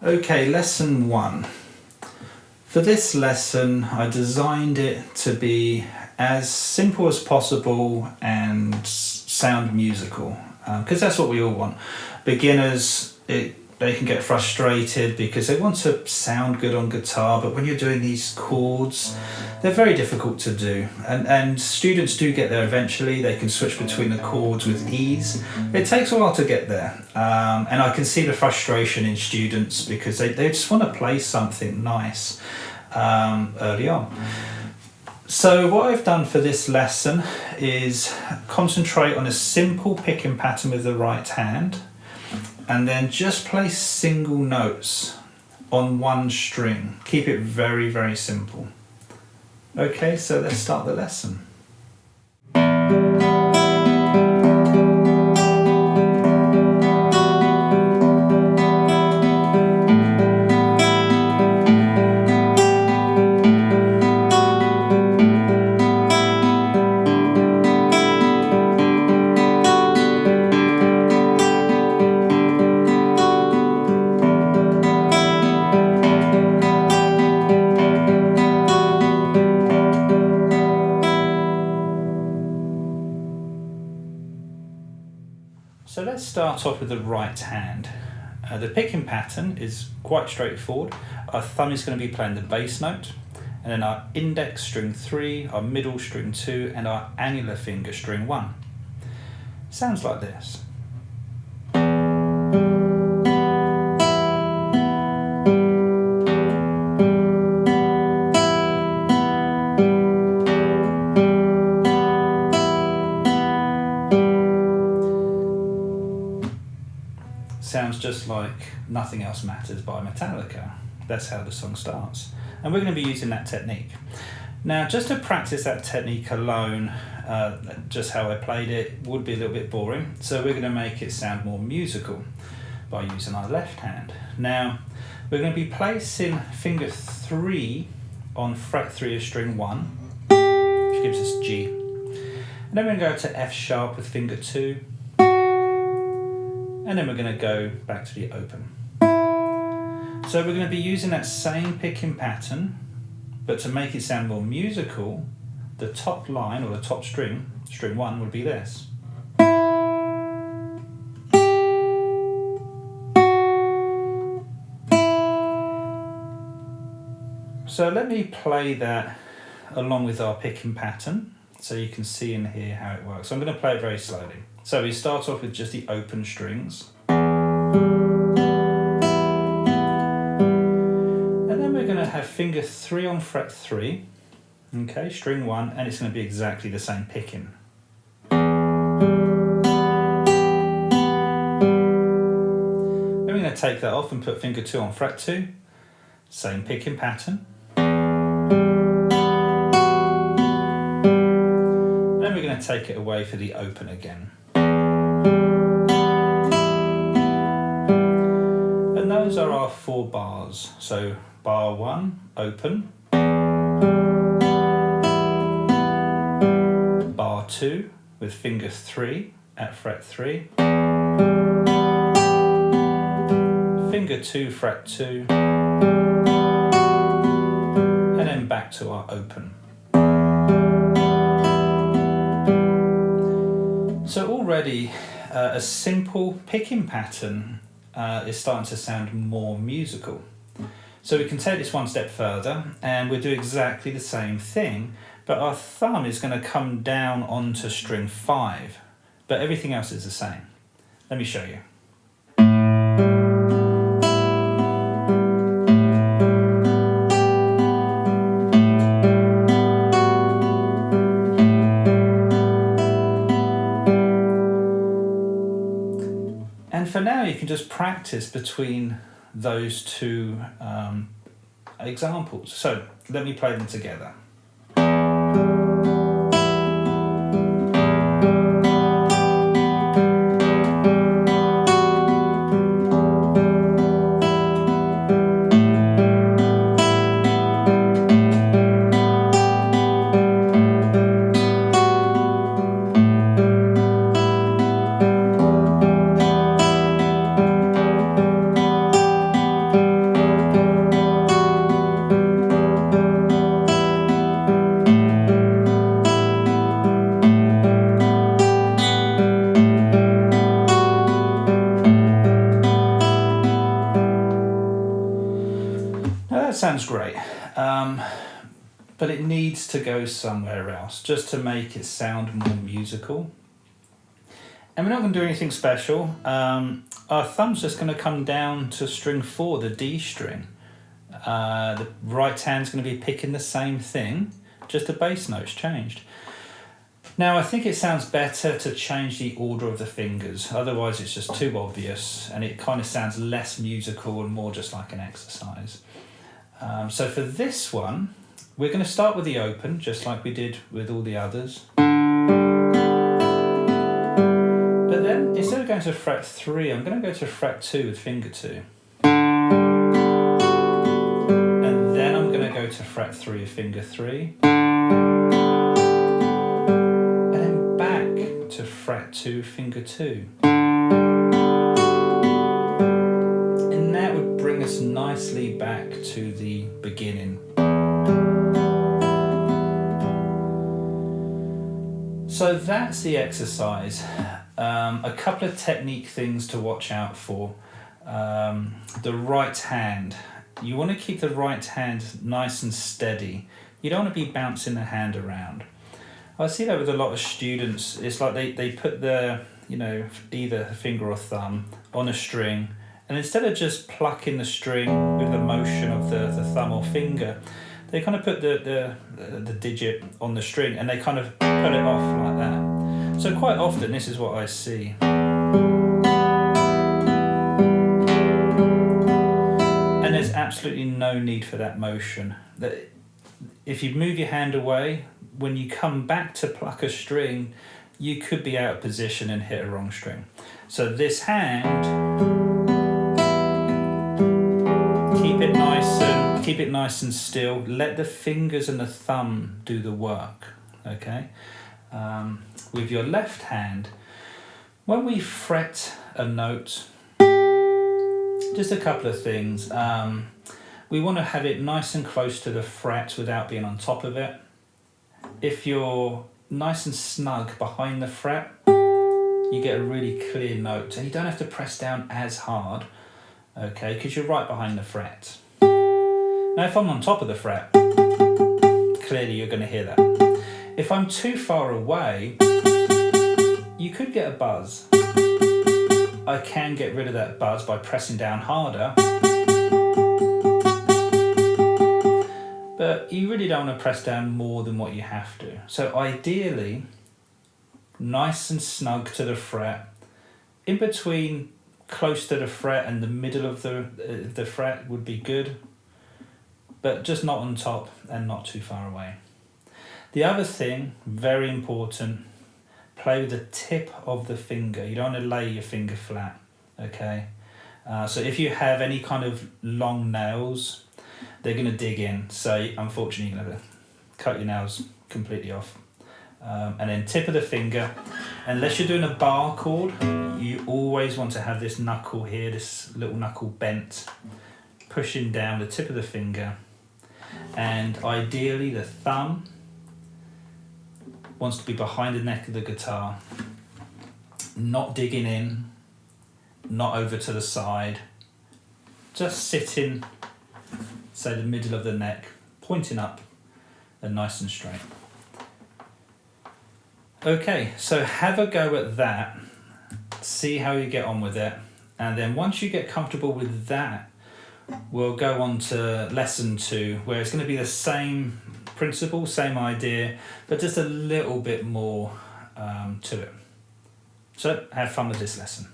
Okay, lesson 1. For this lesson, I designed it to be as simple as possible and sound musical, because that's what we all want. Beginners, they can get frustrated because they want to sound good on guitar, but when you're doing these chords, they're very difficult to do. And students do get there eventually. They can switch between the chords with ease. It takes a while to get there. And I can see the frustration in students because they just want to play something nice early on. So what I've done for this lesson is concentrate on a simple picking pattern with the right hand, and then just play single notes on one string. Keep it very, very simple. Okay, so let's start the lesson. So let's start off with the right hand. The picking pattern is quite straightforward. Our thumb is going to be playing the bass note, and then our index string 3, our middle string 2, and our annular finger string 1. Sounds like this. Sounds just like Nothing Else Matters by Metallica. That's how the song starts. And we're going to be using that technique. Now, just to practice that technique alone, just how I played it would be a little bit boring. So we're going to make it sound more musical by using our left hand. Now, we're going to be placing finger 3 on fret 3 of string 1, which gives us G. And then we're going to go to F sharp with finger 2. And then we're going to go back to the open. So we're going to be using that same picking pattern, but to make it sound more musical, the top line or the top string, string 1, would be this. So let me play that along with our picking pattern so you can see and hear how it works. So I'm going to play it very slowly. So we start off with just the open strings. And then we're going to have finger 3 on fret 3, okay, string 1, and it's going to be exactly the same picking. Then we're going to take that off and put finger 2 on fret 2, same picking pattern. Then we're going to take it away for the open again. And those are our 4 bars. So bar 1, open. Bar 2 with finger 3 at fret 3. Finger 2, fret 2. And then back to our open. So already a simple picking pattern is starting to sound more musical. So we can take this one step further and we'll do exactly the same thing, but our thumb is going to come down onto string 5, but everything else is the same. Let me show you. And for now, you can just practice between those two examples. So let me play them together. sounds great, but it needs to go somewhere else just to make it sound more musical. And we're not going to do anything special. Our thumb's just going to come down to string 4, the D string. The right hand's going to be picking the same thing, just the bass notes changed. Now I think it sounds better to change the order of the fingers, otherwise it's just too obvious and it kind of sounds less musical and more just like an exercise. So for this one, we're going to start with the open, just like we did with all the others. But then, instead of going to fret 3, I'm going to go to fret 2 with finger 2. And then I'm going to go to fret 3 with finger 3. And then back to fret 2, finger 2. And that would bring us nicely back to the beginning. So that's the exercise. A couple of technique things to watch out for. The right hand. You want to keep the right hand nice and steady. You don't want to be bouncing the hand around. I see that with a lot of students. It's like they put their, either finger or thumb on a string, and instead of just plucking the string with the motion of the thumb or finger, they kind of put the digit on the string and they kind of pull it off like that. So quite often this is what I see. And there's absolutely no need for that motion. If you move your hand away, when you come back to pluck a string, you could be out of position and hit a wrong string. So this hand, keep it nice and still. Let the fingers and the thumb do the work, okay? With your left hand, when we fret a note, just a couple of things. We want to have it nice and close to the fret without being on top of it. If you're nice and snug behind the fret, you get a really clear note, and you don't have to press down as hard, okay, because you're right behind the fret. Now if I'm on top of the fret, clearly you're going to hear that. If I'm too far away, you could get a buzz. I can get rid of that buzz by pressing down harder, but you really don't want to press down more than what you have to. So ideally, nice and snug to the fret, in between close to the fret and the middle of the fret would be good, but just not on top and not too far away. The other thing, very important, play with the tip of the finger. You don't want to lay your finger flat, okay? So if you have any kind of long nails, they're going to dig in. So unfortunately, you're going to have to cut your nails completely off. And then tip of the finger. Unless you're doing a bar chord, you always want to have this knuckle here, this little knuckle bent, pushing down the tip of the finger. And ideally the thumb wants to be behind the neck of the guitar, not digging in, not over to the side, just sitting, say the middle of the neck, pointing up and nice and straight. Okay, so have a go at that, see how you get on with it, and then once you get comfortable with that, we'll go on to lesson 2, where it's going to be the same principle, same idea, but just a little bit more to it. So have fun with this lesson.